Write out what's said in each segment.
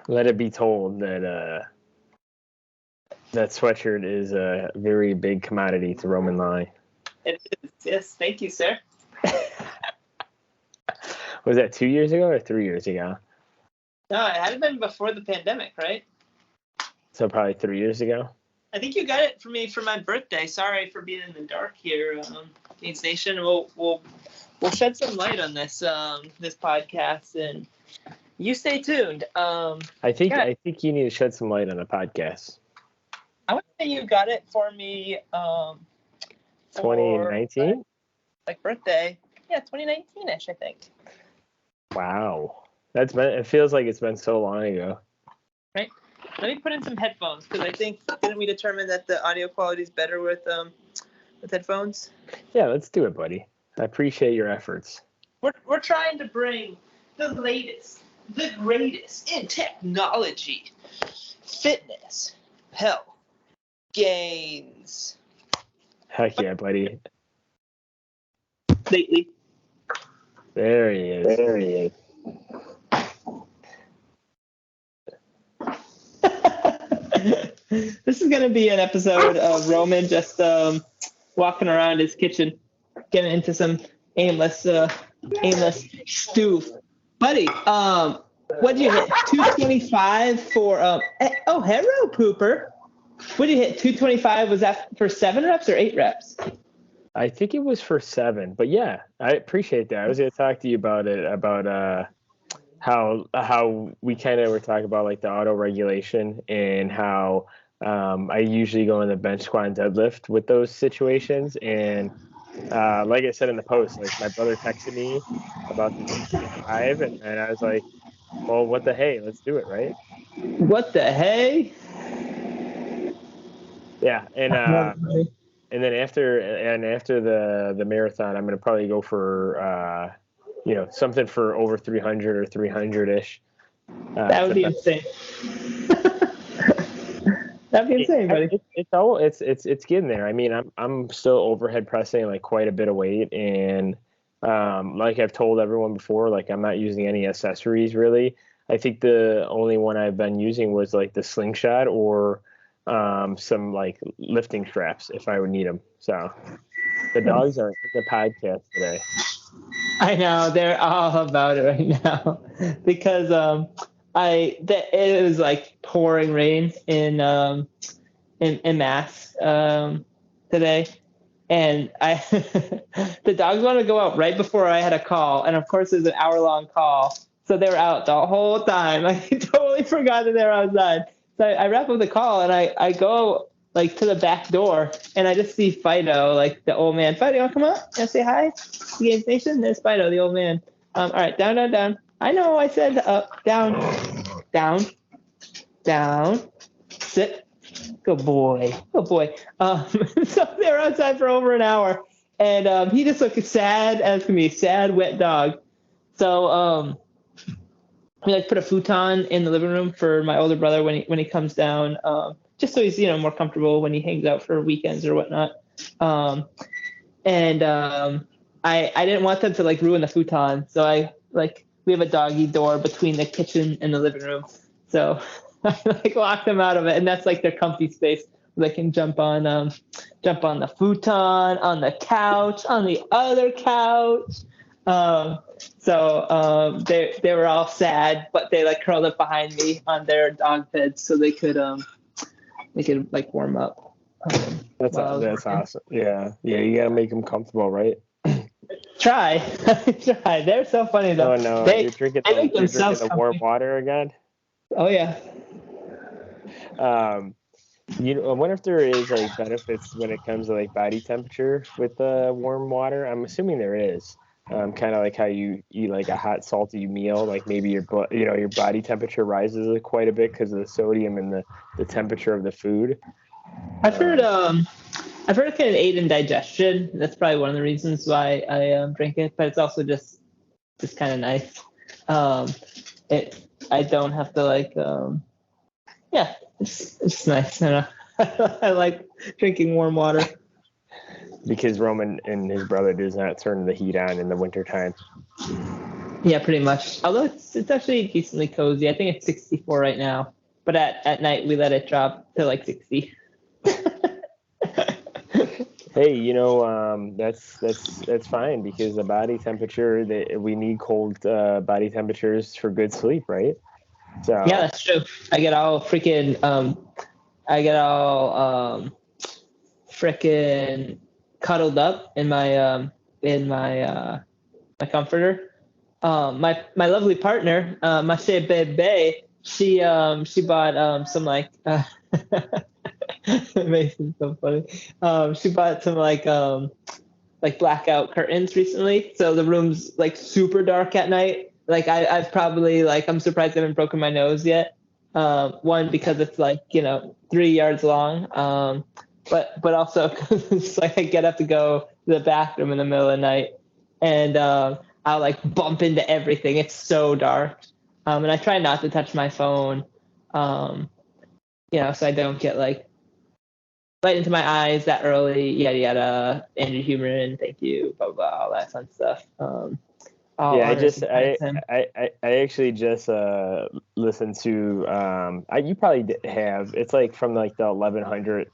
Let it be told that that sweatshirt is a very big commodity to Roman Lai. It is. Yes, thank you, sir. Was that 2 years ago or 3 years ago? No, it had been before the pandemic, right? So probably 3 years ago. I think you got it for me for my birthday. Sorry for being in the dark here, Gainz Nation. We'll shed some light on this this podcast, and you stay tuned. I think you need to shed some light on the podcast. I would say you got it for me. 2019. Like birthday, yeah, 2019ish, I think. Wow, it feels like it's been so long ago. Right. Let me put in some headphones because I think didn't we determine that the audio quality is better with headphones? Yeah, let's do it, buddy. I appreciate your efforts. We're trying to bring the latest, the greatest in technology, fitness, health, gains. Heck yeah, buddy. Lately. There he is. This is going to be an episode of Roman just walking around his kitchen, getting into some aimless stew. Buddy, what'd you hit? 225 for, hello, Pooper. What'd you hit? 225, was that for 7 reps or 8 reps? I think it was for 7, but yeah, I appreciate that. I was going to talk to you about it, about how we kind of were talking about like the auto regulation and how I usually go in the bench squat and deadlift with those situations. And like I said in the post, like my brother texted me about the 225, and I was like, well, what the hey, let's do it, right? What the hey? Yeah, and then after the marathon, I'm gonna probably go for something for over 300 or 300-ish. That would be insane. That'd be insane, buddy. It's getting there. I mean, I'm still overhead pressing like quite a bit of weight, and like I've told everyone before, like I'm not using any accessories really. I think the only one I've been using was like the slingshot or some like lifting straps if I would need them. So the dogs are in the podcast today. I know they're all about it right now because it was like pouring rain in Mass today, and the dogs wanted to go out right before I had a call, and of course it was an hour-long call, so they were out the whole time. I totally forgot that they were outside. So I wrap up the call and I go like to the back door and I just see Fido, like the old man. Fido, you want to come up and say hi? Gainz Nation? There's Fido, the old man. All right, down. I know I said up, down, sit. Good boy. So they were outside for over an hour, and he just looked sad as can be, sad, wet dog. So we like put a futon in the living room for my older brother when he comes down, just so he's more comfortable when he hangs out for weekends or whatnot. I didn't want them to like ruin the futon, so we have a doggy door between the kitchen and the living room, so I like locked them out of it, and that's like their comfy space. They can jump on the futon, on the couch, on the other couch. So they were all sad, but they like curled up behind me on their dog beds so they could like warm up. That's awesome. Yeah, you gotta make them comfortable, right? Try. They're so funny though. Oh no, you're drinking the warm water again. Oh yeah. I wonder if there is like benefits when it comes to like body temperature with the warm water. I'm assuming there is. Kind of like how you eat like a hot salty meal, like maybe your body temperature rises quite a bit because of the sodium and the temperature of the food. I've heard it can aid in digestion. That's probably one of the reasons why I drink it, but it's also just kind of nice. I don't have to it's nice. I like drinking warm water. Because Roman and his brother does not turn the heat on in the wintertime. Yeah, pretty much. Although it's actually decently cozy. I think it's 64 right now, but at night we let it drop to like 60. Hey, that's fine because the body temperature that we need cold body temperatures for good sleep, right? Yeah, So that's true. I get all freaking I get all freaking cuddled up in my comforter. My lovely partner, my bebe, she bought some like it makes it so funny. She bought some like blackout curtains recently, so the room's like super dark at night. Like I've probably like I'm surprised I haven't broken my nose yet. One because it's like 3 yards long, but also because it's like I get up to go to the bathroom in the middle of the night, and I'll like bump into everything. It's so dark, and I try not to touch my phone, so I don't get like light into my eyes that early, yada yada. Andrew Huberman, thank you, blah blah, blah, all that fun stuff. All yeah, honors and credit to him. I actually just listened to you probably have it's like from like the 1100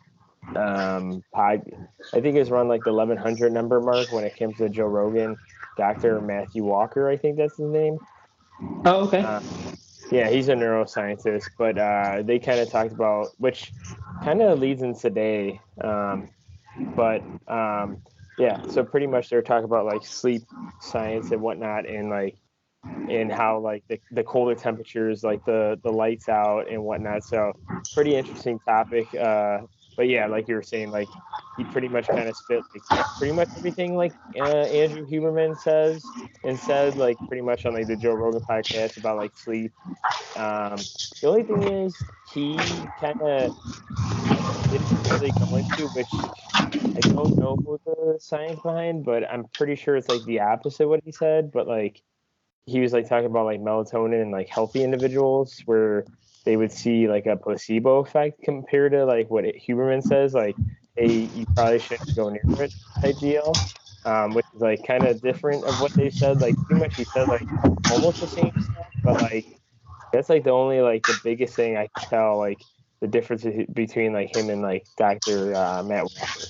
pod. I think it's around like the 1100 number mark when it comes to Joe Rogan. Dr. Matthew Walker, I think that's his name. Oh, okay. Yeah, he's a neuroscientist, but they kind of talked about, which kind of leads into today. But yeah, so pretty much they're talking about like sleep science and whatnot, and how like the colder temperatures, like the lights out and whatnot. So pretty interesting topic. But yeah, like you were saying, like he pretty much kind of spit like pretty much everything like Andrew Huberman says and said like pretty much on like the Joe Rogan podcast about like sleep. The only thing is he kind of didn't really go into, which I don't know the science behind, but I'm pretty sure it's like the opposite of what he said. But like he was like talking about like melatonin in like healthy individuals where they would see like a placebo effect compared to like what Huberman says, like, hey, you probably shouldn't go near it type deal. Which is like kind of different of what they said. Like pretty much he said like almost the same stuff, but like that's like the only like the biggest thing I can tell like the difference between like him and like Dr. Matt Walker.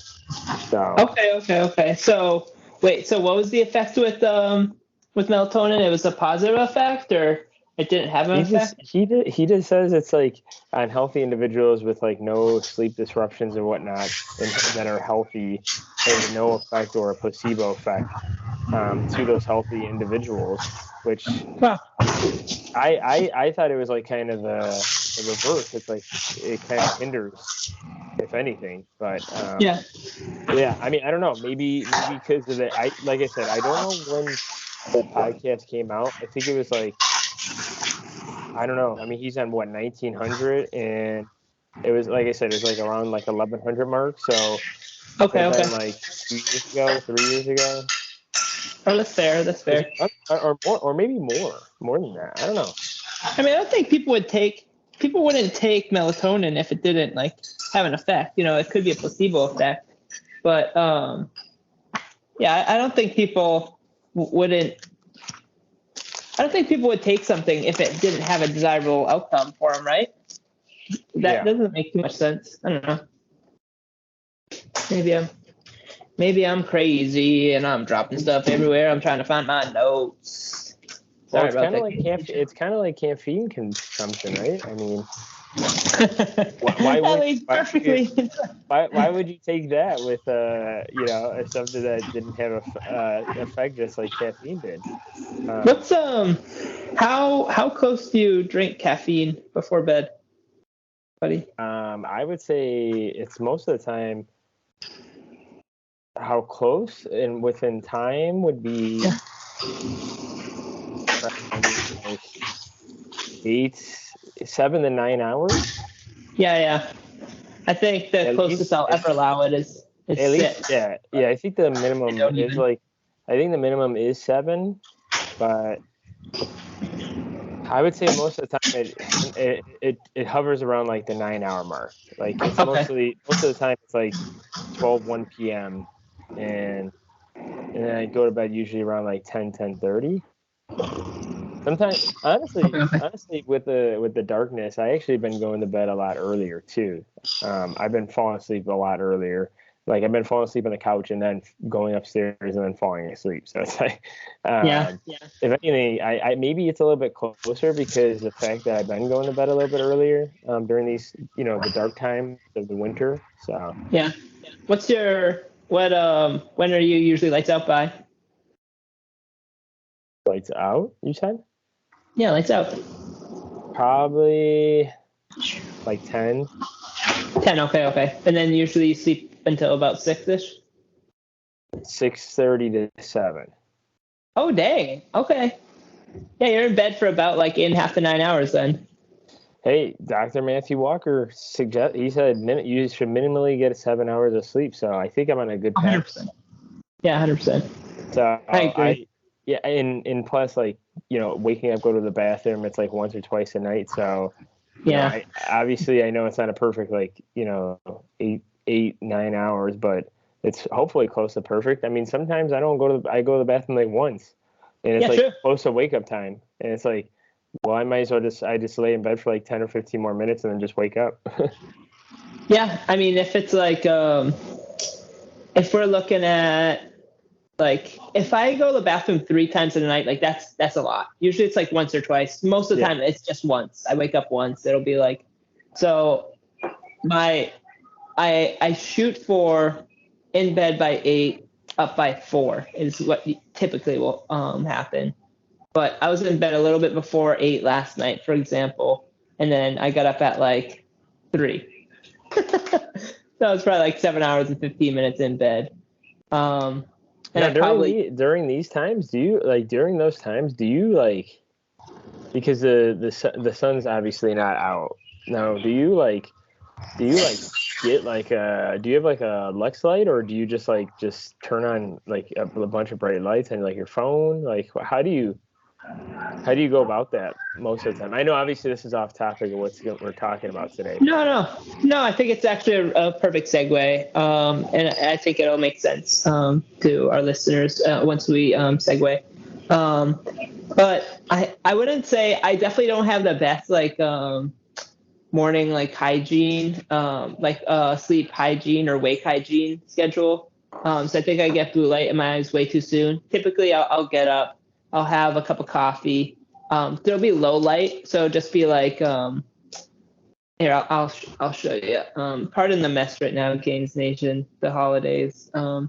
So Okay. So wait, so what was the effect with melatonin? It was a positive effect, or it didn't have an effect? He just says it's like on healthy individuals with like no sleep disruptions and whatnot and that are healthy, there's no effect or a placebo effect to those healthy individuals, which Wow. I thought it was like kind of the reverse. It's like it kind of hinders, if anything. But Yeah. yeah, I mean, I don't know. Maybe because of it. Like I said, I don't know when the podcast came out. I think it was like I don't know. I mean, he's on what 1900, and it was like I said, it was like around like 1100 mark. So Okay. sometime like 2 years ago, 3 years ago, Oh, that's fair. That's fair. or more, or maybe more than that. I don't know. I mean, I don't think people wouldn't take melatonin if it didn't like have an effect. It could be a placebo effect, but yeah, I don't think people wouldn't. I don't think people would take something if it didn't have a desirable outcome for them, right? That doesn't make too much sense. I don't know. Maybe I'm crazy and I'm dropping stuff everywhere. I'm trying to find my notes. Well, Sorry it's about kind of that. like it's kind of like caffeine consumption, right? I mean, why would you take that with something that didn't have a effect just like caffeine did? What's how close do you drink caffeine before bed, buddy? I would say it's most of the time. How close and within time would be like 7 to 9 hours. Yeah. I think the At closest least, I'll ever allow it is at 6. least, yeah. I think the minimum is like, I think the minimum is 7, but I would say most of the time it hovers around like the 9 hour mark. Like it's most of the time it's like 1 p.m. and then I go to bed usually around like 10:30. Sometimes, Okay, okay. honestly, with the darkness, I actually been going to bed a lot earlier too. I've been falling asleep a lot earlier. Like I've been falling asleep on the couch and then going upstairs and then falling asleep. So it's like, Yeah, if anything, I maybe it's a little bit closer because the fact that I've been going to bed a little bit earlier during these, the dark time of the winter. So yeah. When are you usually lights out by? lights out, you said? Yeah, lights out. Probably like 10. 10. Okay, okay. And then usually you sleep until about 6ish. 6:30 to 7. Oh, dang. Okay. Yeah, you're in bed for about like 8.5 to 9 hours then. Hey, Dr. Matthew Walker he said you should minimally get 7 hours of sleep. So I think I'm on a good path. 100%. Yeah, 100%. So I agree. yeah, and plus like, waking up, go to the bathroom, it's like once or twice a night. So, Yeah. I obviously I know it's not a perfect, like, 8, 9 hours, but it's hopefully close to perfect. I mean, sometimes I go to the bathroom like once and it's Yeah, like true. close to wake up time. And it's like, well, I might as well just lay in bed for like 10 or 15 more minutes and then just wake up. Yeah, I mean, if it's like, if we're looking at like, if I go to the bathroom 3 times in a night, like that's a lot. Usually it's like once or twice. Most of the Yeah. time it's just once. I wake up once. It'll be like, so I shoot for in bed by 8, up by 4 is what typically will happen. But I was in bed a little bit before 8 last night, for example, and then I got up at like 3. So I was probably like 7 hours and 15 minutes in bed. And Now, I probably during these times, during those times, do you like, because the sun's obviously not out now, do you get like do you have like a Lex light, or do you just turn on like a bunch of bright lights on like your phone? Like how do you go about that most of the time? I know obviously this is off topic of what we're talking about today. no. I think it's actually a perfect segue, and I think it'll make sense to our listeners once we segue. Um, but I wouldn't say I definitely don't have the best like morning like hygiene, like sleep hygiene or wake hygiene schedule. So I think I get blue light in my eyes way too soon. Typically, I'll get up, I'll have a cup of coffee. There'll be low light, so just be like, here I'll show you. Pardon the mess right now, Gainz Nation, the holidays. So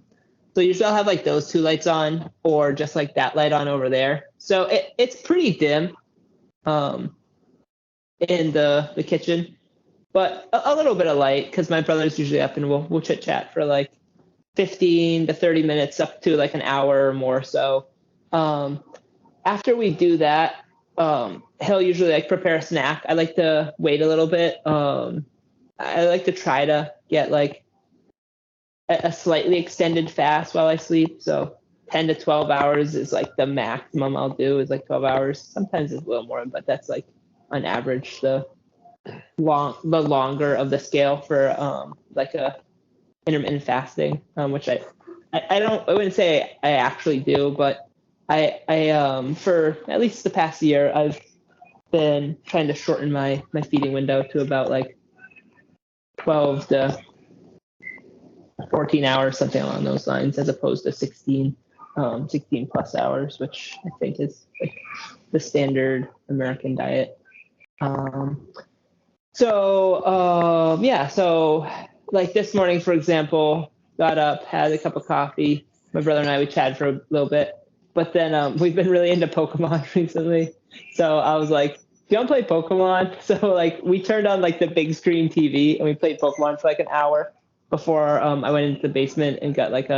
usually I'll have like those two lights on, or just like that light on over there. So it's pretty dim. In the kitchen, but a little bit of light because my brother's usually up and we'll chit chat for like 15 to 30 minutes up to like an hour or more. So after we do that, he'll usually like prepare a snack. I like to wait a little bit. I like to try to get like a slightly extended fast while I sleep. So 10 to 12 hours is like the maximum I'll do, is like 12 hours. Sometimes it's a little more, but that's like on average the longer of the scale for like a intermittent fasting, which I wouldn't say I actually do, but I for at least the past year I've been trying to shorten my feeding window to about like 12 to 14 hours, something along those lines, as opposed to 16 plus hours, which I think is like the standard American diet. So like this morning, for example, got up, had a cup of coffee. My brother and I, we chatted for a little bit, but then we've been really into Pokemon recently. So I was like, do you want to play Pokemon? So like we turned on like the big screen TV and we played Pokemon for like an hour before I went into the basement and got like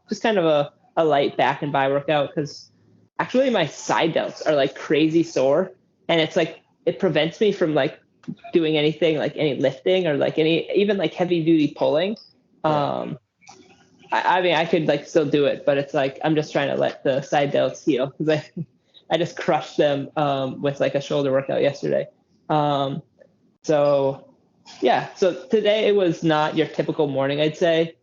just kind of a light back and by workout, because actually my side delts are like crazy sore, and it's like it prevents me from like doing anything like any lifting or like any even like heavy duty pulling. I mean I could like still do it, but it's like I'm just trying to let the side delts heal, because I just crushed them with like a shoulder workout yesterday. So yeah, so today it was not your typical morning, I'd say,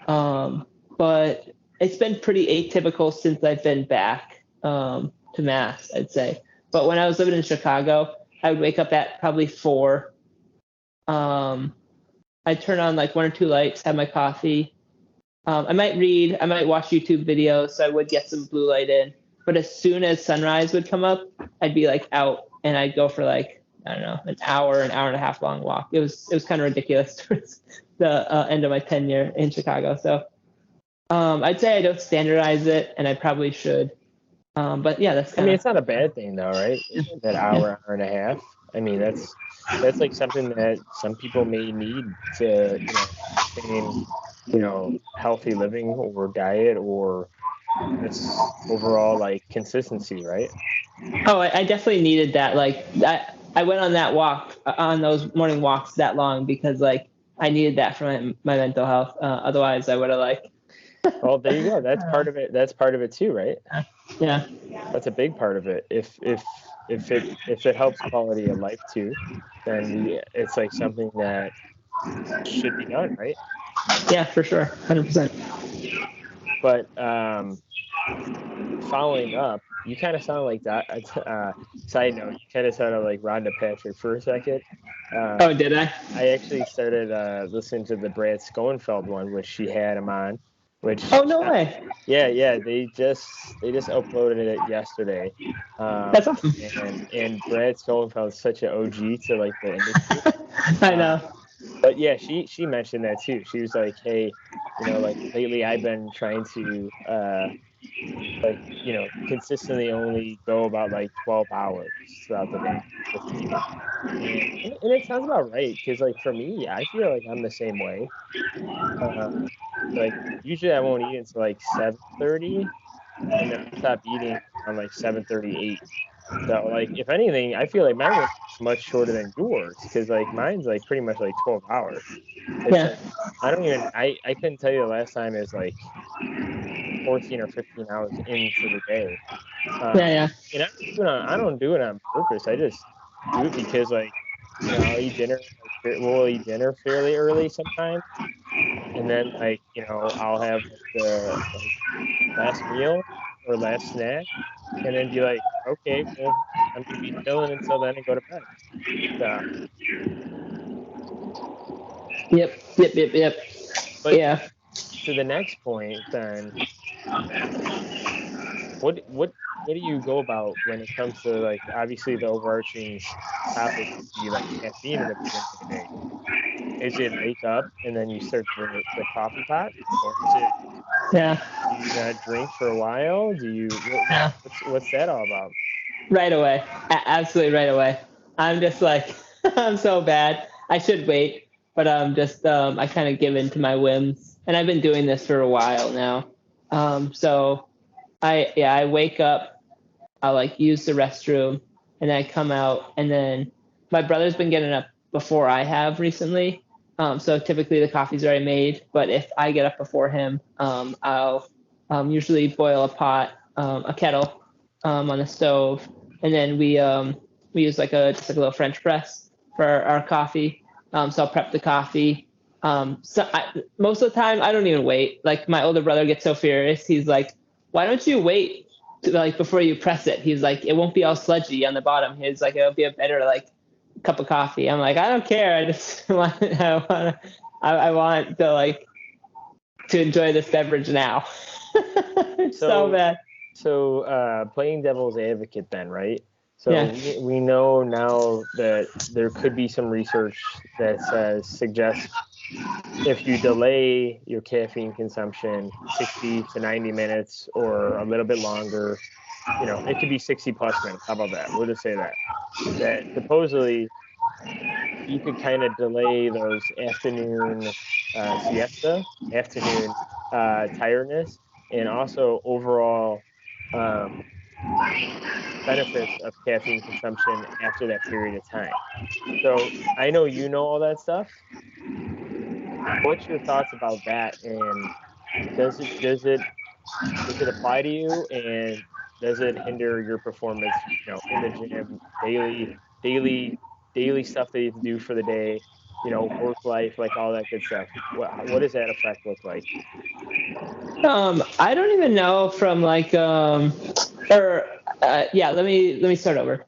but it's been pretty atypical since I've been back to Mass, I'd say. But when I was living in Chicago, I would wake up at probably 4. I'd turn on like 1 or 2 lights, have my coffee. I might read, I might watch YouTube videos, so I would get some blue light in. But as soon as sunrise would come up, I'd be like out, and I'd go for like, I don't know, an hour and a half long walk. It was kind of ridiculous towards the end of my tenure in Chicago. So I'd say I don't standardize it, and I probably should. But yeah, that's kind I mean, it's not a bad thing though, right? That hour and a half. I mean, that's like something that some people may need to, maintain, healthy living or diet or just overall like consistency, right? Oh, I definitely needed that. Like I went on that walk, on those morning walks that long because like I needed that for my mental health. Otherwise, I would have like. Well, there you go. That's part of it. That's part of it too, right? Yeah. That's a big part of it. If it helps quality of life too, then it's like something that should be done, right? Yeah, for sure, 100%. But following up, you kind of sound like that. Side note, you kind of sounded like Rhonda Patrick for a second. Oh, did I? I actually started listening to the Brad Schoenfeld one, which she had him on. Which Oh, no way. Yeah, they just uploaded it yesterday. That's awesome. And Brad Schoenfeld is such an OG to like the industry. I know. But yeah, she mentioned that too. She was like, hey, like lately I've been trying to like, consistently only go about like 12 hours throughout the day with eating. And it sounds about right, because like for me, I feel like I'm the same way. Like usually I won't eat until like 7:30, and then I stop eating on like 7:38. So like if anything, I feel like mine was much shorter than yours, because like mine's like pretty much like 12 hours. It's Yeah. like I don't even I couldn't tell you the last time is like 14 or 15 hours into the day. Yeah. And I don't do it on purpose. I just do it because like I'll eat dinner. We'll eat dinner fairly early sometimes, and then like I'll have the like last meal or last snack, and then be like, okay, well I'm gonna be chilling until then and go to bed. So, Yep. but Yeah. to the next point, then what do you go about when it comes to like obviously the overarching topic would be like caffeine in the beginning of the day? Is it wake up and then you start the coffee pot, or is it Yeah. do you not drink for a while? Do you Yeah. what's that all about? Right away. Absolutely right away. I'm just like, I'm so bad. I should wait, but just I kind of give in to my whims, and I've been doing this for a while now. So I wake up, I'll like use the restroom, and then I come out, and then my brother's been getting up before I have recently. So typically the coffee's already made, but if I get up before him, I'll usually boil a kettle on the stove, and then we use like just like a little French press for our coffee. So I'll prep the coffee. Most of the time I don't even wait. Like my older brother gets so furious. He's like, "Why don't you wait like before you press it?" He's like, "It won't be all sludgy on the bottom." He's like, "It'll be a better like cup of coffee." I'm like, "I don't care. I just I want to like to enjoy this beverage now." It's so bad. So playing devil's advocate then, right? So Yeah. we know now that there could be some research that suggests if you delay your caffeine consumption 60 to 90 minutes or a little bit longer, it could be 60 plus minutes. How about that? We'll just say that supposedly you could kind of delay those afternoon afternoon tiredness, and also overall benefits of caffeine consumption after that period of time. So I know you know all that stuff. What's your thoughts about that? And does it apply to you? And does it hinder your performance? In the gym, daily stuff that you have to do for the day. Work life, like all that good stuff. What does that effect look like? I don't even know from like or Yeah, let me start over.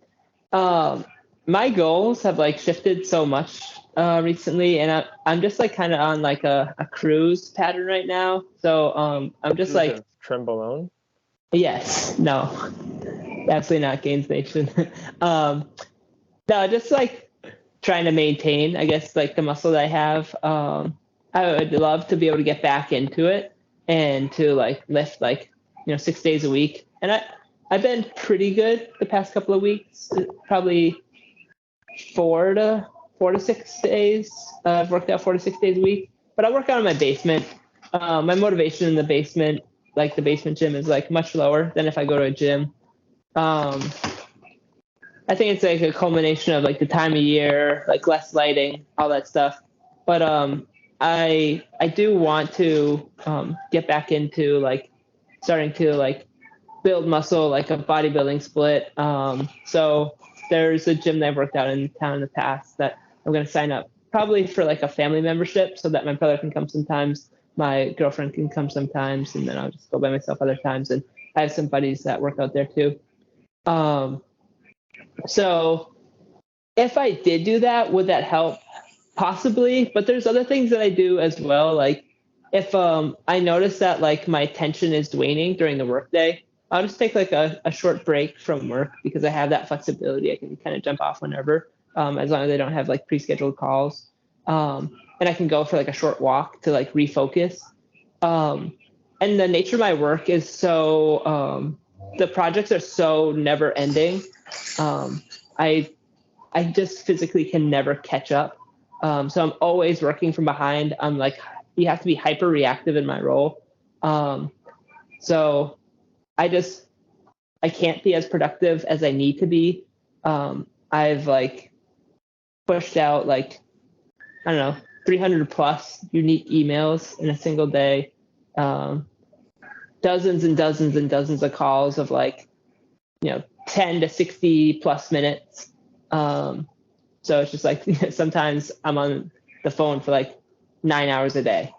My goals have like shifted so much recently, and I'm just like kind of on like a cruise pattern right now. So I'm just Cruise like, of Trembolone. yes, no, absolutely not Gainz Nation. um, no, just like trying to maintain, I guess, like the muscle that I have. I would love to be able to get back into it and to like lift like 6 days a week. And I've been pretty good the past couple of weeks, probably 4 to 6 days. I've worked out 4 to 6 days a week, but I work out in my basement. My motivation in the basement, like the basement gym, is like much lower than if I go to a gym. Um, I think it's like a culmination of like the time of year, like less lighting, all that stuff. But I do want to get back into like starting to like build muscle, like a bodybuilding split. So there's a gym that I've worked out in town in the past that I'm going to sign up probably for like a family membership so that my brother can come sometimes, my girlfriend can come sometimes, and then I'll just go by myself other times. And I have some buddies that work out there too. Um, so if I did do that, would that help? Possibly, but there's other things that I do as well. Like if I notice that like my attention is waning during the workday, I'll just take like a short break from work because I have that flexibility. I can kind of jump off whenever, as long as I don't have like pre-scheduled calls. And I can go for like a short walk to like refocus. Um, and the nature of my work is so the projects are so never ending. Um, I I just physically can never catch up. So I'm always working from behind. I'm like, you have to be hyper reactive in my role. Um, so I just, I can't be as productive as I need to be. I've like pushed out like, I don't know, 300 plus unique emails in a single day. Um, Dozens and dozens and dozens of calls of like, 10 to 60 plus minutes. Um, So it's just like sometimes I'm on the phone for like 9 hours a day.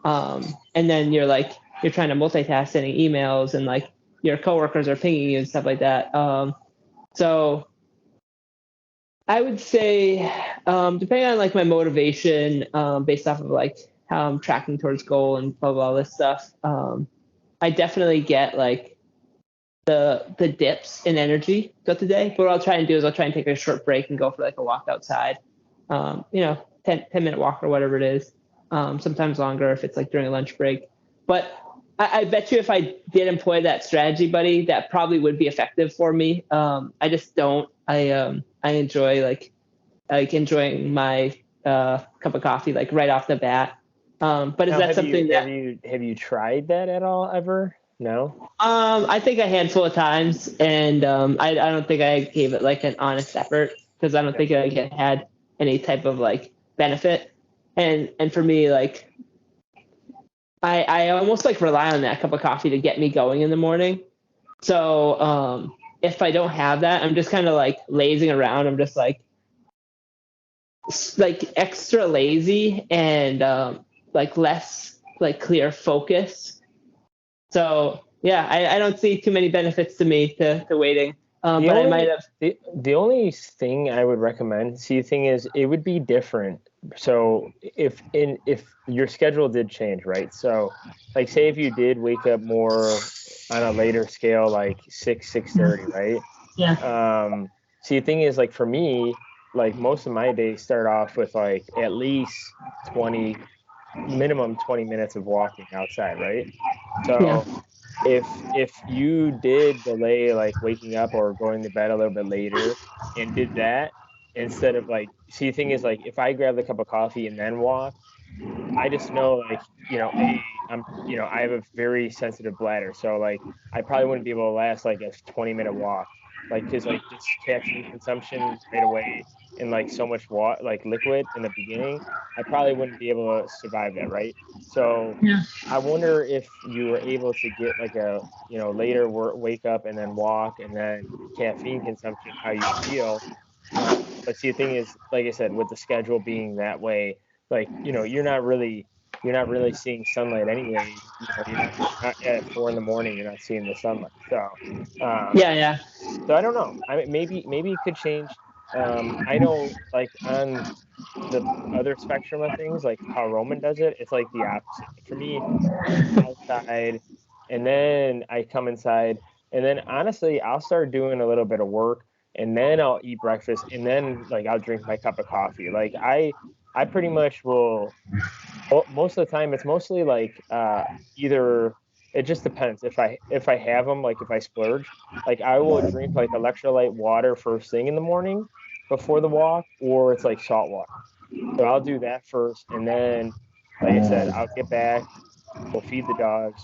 And then you're trying to multitask sending emails and like your coworkers are pinging you and stuff like that. So I would say, depending on like my motivation, based off of like how I'm tracking towards goal and blah, blah, this stuff, I definitely get like the dips in energy throughout the day. But what I'll try and do is I'll try and take a short break and go for like a walk outside, 10-minute walk or whatever it is. Sometimes longer if it's like during a lunch break. But I bet you if I did employ that strategy, buddy, that probably would be effective for me. I just don't. I enjoy like enjoying my cup of coffee like right off the bat. But is Now, that something that have you tried that at all ever? No. I think a handful of times, and I don't think I gave it like an honest effort because I don't think it had any type of like benefit. And for me, like I almost like rely on that cup of coffee to get me going in the morning. So if I don't have that, I'm just kind of like lazing around. I'm just like extra lazy and like less like clear focus. So yeah, I don't see too many benefits to me to waiting. But I might have. The only thing I would recommend, see, the thing is, it would be different. So if your schedule did change, right? So like say if you did wake up more on a later scale, like 6:30, right? Yeah. See, the thing is, like for me, like most of my days start off with like at least 20 minimum 20 minutes of walking outside, right? Yeah. So if you did delay like waking up or going to bed a little bit later and did that instead of like, see, the thing is, like if I grab the cup of coffee and then walk, I just know, like, I have a very sensitive bladder, so like I probably wouldn't be able to last like a 20-minute walk, like because like just caffeine consumption right away and like so much water, like liquid in the beginning, I probably wouldn't be able to survive that, right? So Yeah. I wonder if you were able to get like a later wake up and then walk and then caffeine consumption, how you feel. But see, the thing is, like I said, with the schedule being that way, like you're not really you're not really seeing sunlight anyway. You're not at 4 in the morning. You're not seeing the sunlight. So, Yeah. so I don't know. I mean, maybe it could change. I know, like on the other spectrum of things, like how Roman does it, it's like the opposite. For me, outside, and then I come inside, and then honestly, I'll start doing a little bit of work, and then I'll eat breakfast, and then like I'll drink my cup of coffee. Like I pretty much will. Most of the time, it's mostly like either. It just depends if I have them, like if I splurge, like I will drink like electrolyte water first thing in the morning before the walk, or it's like salt water. So I'll do that first, and then, like I said, I'll get back. We'll feed the dogs.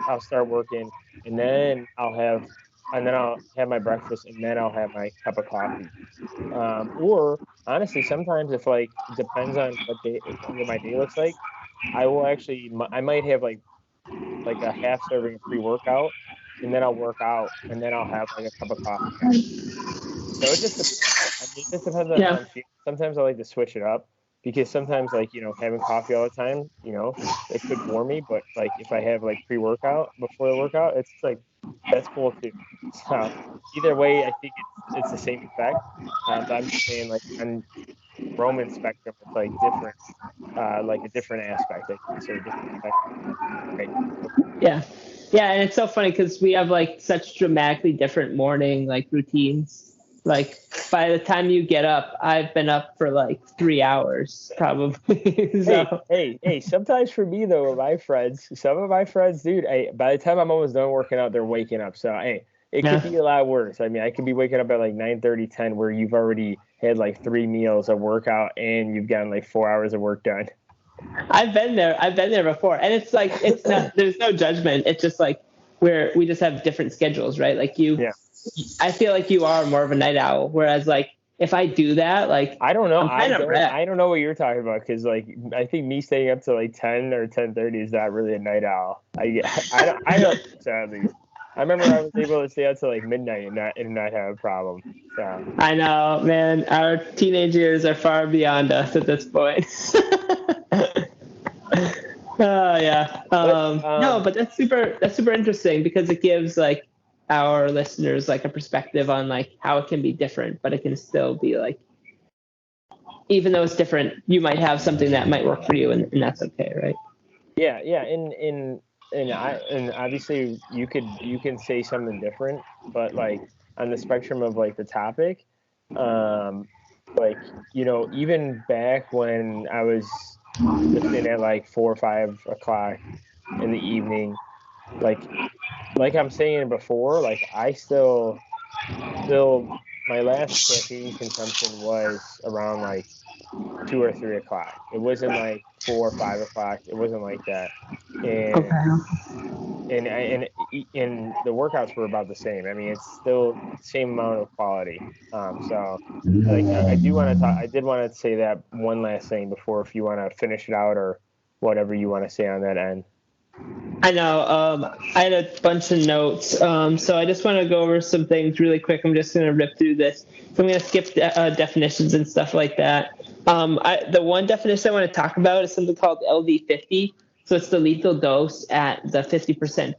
I'll start working, and then I'll have my breakfast, and then I'll have my cup of coffee. Or honestly, sometimes if like it depends on what my day looks like, I will actually I might have like a half serving of pre-workout, and then I'll work out, and then I'll have like a cup of coffee after. So it just depends. I mean, it just depends on how Yeah. I'm feeling. Sometimes I like to switch it up because sometimes, like, having coffee all the time, it could bore me. But like if I have like pre-workout before the workout, it's like that's cool too. So either way, I think it's the same effect. But I'm just saying, like on Roman spectrum, it's like different, like a different aspect, I guess, or a different spectrum. Right. Yeah. Yeah, and it's so funny because we have like such dramatically different morning like routines. Like by the time you get up, I've been up for like 3 hours probably. Hey, So hey, hey, sometimes for me though, with some of my friends, dude, by the time I'm almost done working out, they're waking up. So, hey, it could yeah. be a lot worse. I mean, I could be waking up at like 9:30, 10, where you've already had like 3 meals of workout and you've gotten like 4 hours of work done. I've been there. I've been there before. And it's like it's not there's no judgment. It's just like we just have different schedules, right? Like Yeah. I feel like you are more of a night owl, whereas like if I do that, like I don't know. I'm kind of wrecked. I don't know what you're talking about because like I think me staying up to like 10 or 10:30 is not really a night owl. I don't think so, at least. I remember I was able to stay up to like midnight and not have a problem. So. I know, man. Our teenage years are far beyond us at this point. Oh yeah. No, but that's super interesting because it gives like our listeners like a perspective on like how it can be different, but it can still be like even though it's different, you might have something that might work for you, and that's okay, right? Yeah, yeah, and obviously you can say something different, but like on the spectrum of like the topic, um, like even back when I was lifting at like 4 or 5 o'clock in the evening, like I'm saying before, like I still my last caffeine consumption was around like 2 or 3 o'clock. It wasn't like 4 or 5 o'clock. It wasn't like that. And Okay. and the workouts were about the same. I mean, it's still the same amount of quality. So like I do want to talk. I did want to say that one last thing before, if you want to finish it out or whatever you want to say on that end. I know. I had a bunch of notes, so I just want to go over some things really quick. I'm just going to rip through this. So I'm going to skip definitions and stuff like that. The one definition I want to talk about is something called LD50. So it's the lethal dose at the 50%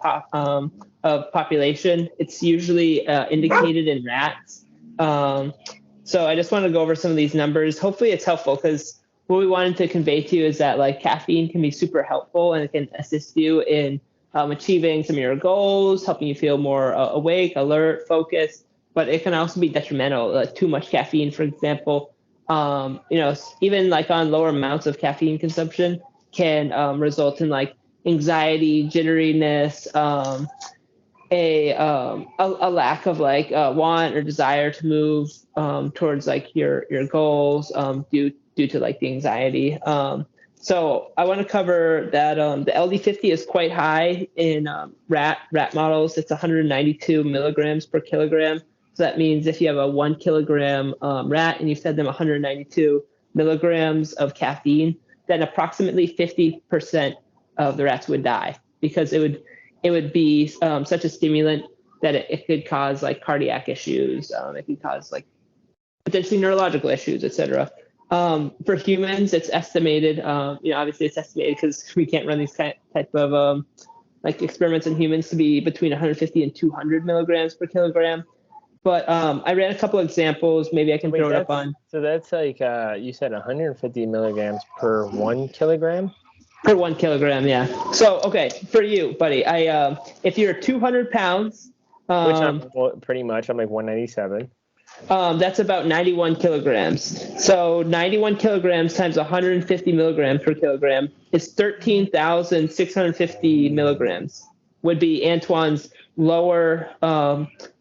of population. It's usually indicated in rats. So I just want to go over some of these numbers. Hopefully it's helpful because what we wanted to convey to you is that like caffeine can be super helpful and it can assist you in achieving some of your goals, helping you feel more awake, alert, focused. But it can also be detrimental. Like too much caffeine, for example, even like on lower amounts of caffeine consumption can result in like anxiety, jitteriness, a lack of like want or desire to move towards like your goals due to like the anxiety. So I want to cover that the LD50 is quite high in rat models. It's 192 milligrams per kilogram. So that means if you have a 1 kilogram rat and you fed them 192 milligrams of caffeine, then approximately 50% of the rats would die because it would be such a stimulant that it could cause like cardiac issues. It could cause like potentially neurological issues, etc. For humans, it's estimated. Obviously it's estimated because we can't run these type of like experiments in humans to be between 150 and 200 milligrams per kilogram. But I ran a couple examples. Maybe I can throw it up on. So that's like you said 150 milligrams per 1 kilogram? Per 1 kilogram, yeah. So, okay, for you, buddy, if you're 200 pounds, which I'm pretty much, I'm like 197. That's about 91 kilograms. So 91 kilograms times 150 milligrams per kilogram is 13,650 milligrams. Would be Antoine's lower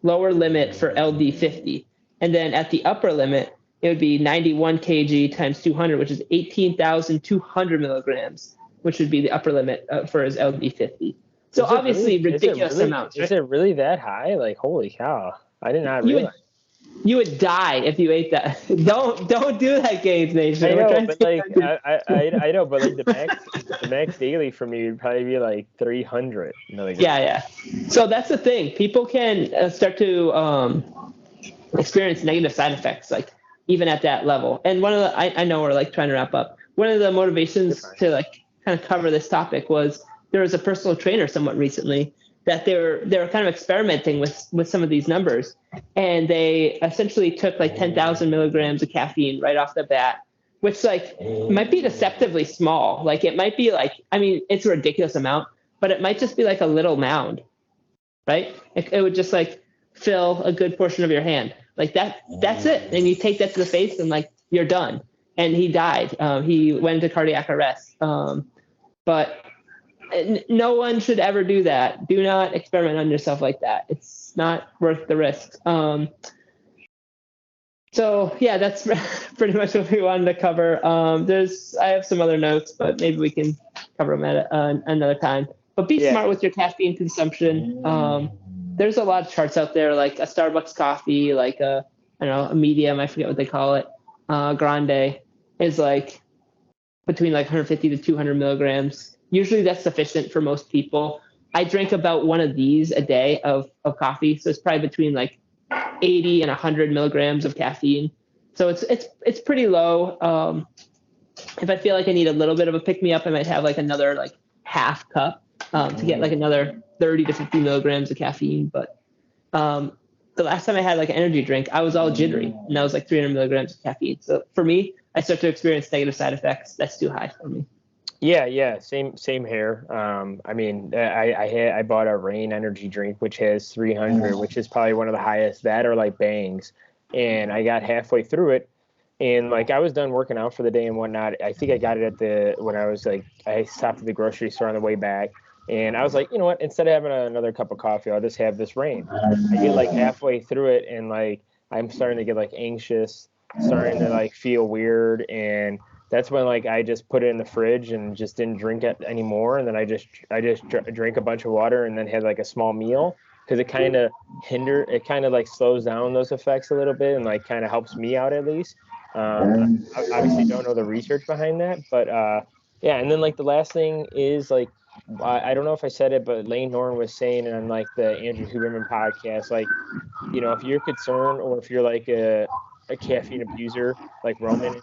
limit for LD50. And then at the upper limit, it would be 91 kg times 200, which is 18,200 milligrams, which would be the upper limit for his LD50. So obviously ridiculous amounts. Right? Is it really that high? Like, holy cow. I did not realize. You would die if you ate that. Don't do that, Gainz Nation. I know, but like I know, but like the max daily for me would probably be like 300 milligrams. Yeah. So that's the thing. People can start to experience negative side effects, like even at that level. And one of the I know we're like trying to wrap up. One of the motivations to like kind of cover this topic was there was a personal trainer somewhat recently that they were kind of experimenting with some of these numbers, and they essentially took like 10,000 milligrams of caffeine right off the bat, which like might be deceptively small. Like it might be like, I mean, it's a ridiculous amount, but it might just be like a little mound, right? It would just like fill a good portion of your hand. Like that's it. And you take that to the face and like, you're done. And he died. He went into cardiac arrest. But no one should ever do that. Do not experiment on yourself like that. It's not worth the risk. So yeah, that's pretty much what we wanted to cover. I have some other notes, but maybe we can cover them at another time. But be smart with your caffeine consumption. There's a lot of charts out there, like a Starbucks coffee, like a medium, I forget what they call it. Grande is like between like 150 to 200 milligrams. Usually that's sufficient for most people. I drink about one of these a day of coffee. So it's probably between like 80 and 100 milligrams of caffeine. So it's pretty low. If I feel like I need a little bit of a pick me up, I might have like another like half cup to get like another 30 to 50 milligrams of caffeine. But the last time I had like an energy drink, I was all jittery, and that was like 300 milligrams of caffeine. So for me, I start to experience negative side effects. That's too high for me. Yeah, same here. I mean, I bought a Rain energy drink, which has 300, which is probably one of the highest. That or like Bangs, and I got halfway through it, and like I was done working out for the day and whatnot. I think I got it when I was like, I stopped at the grocery store on the way back, and I was like, you know what? Instead of having another cup of coffee, I'll just have this Rain. I get like halfway through it, and like I'm starting to get like anxious, starting to like feel weird, and that's when like I just put it in the fridge and just didn't drink it anymore. And then I just drank a bunch of water and then had like a small meal, because it kind of like slows down those effects a little bit and like kind of helps me out at least. I obviously don't know the research behind that, but yeah. And then like the last thing is like, I don't know if I said it, but Lane Norton was saying on like the Andrew Huberman podcast, like, if you're concerned or if you're like a caffeine abuser like Roman,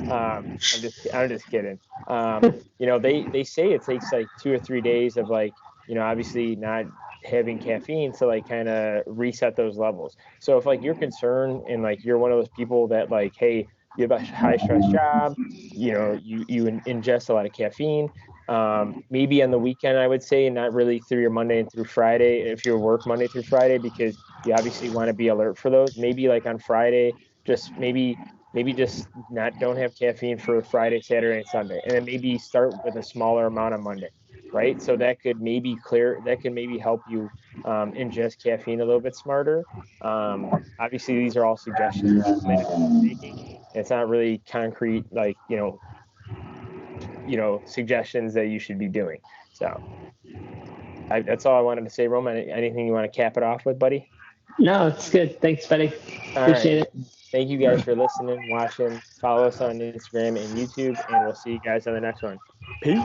I'm just kidding. They say it takes like 2 or 3 days of like, obviously not having caffeine to like kind of reset those levels. So if like you're concerned and like you're one of those people that like, hey, you have a high stress job, you ingest a lot of caffeine, maybe on the weekend, I would say not really through your Monday and through Friday, if you work Monday through Friday, because you obviously want to be alert for those. Maybe like on Friday, just maybe just don't have caffeine for Friday, Saturday, and Sunday, and then maybe start with a smaller amount on Monday, right? So that could maybe help you ingest caffeine a little bit smarter. Obviously, these are all suggestions. It's not really concrete, like suggestions that you should be doing. So that's all I wanted to say. Roman, anything you want to cap it off with, buddy? No, it's good. Thanks, buddy. Appreciate it. Thank you guys for listening, watching. Follow us on Instagram and YouTube, and we'll see you guys on the next one. Peace.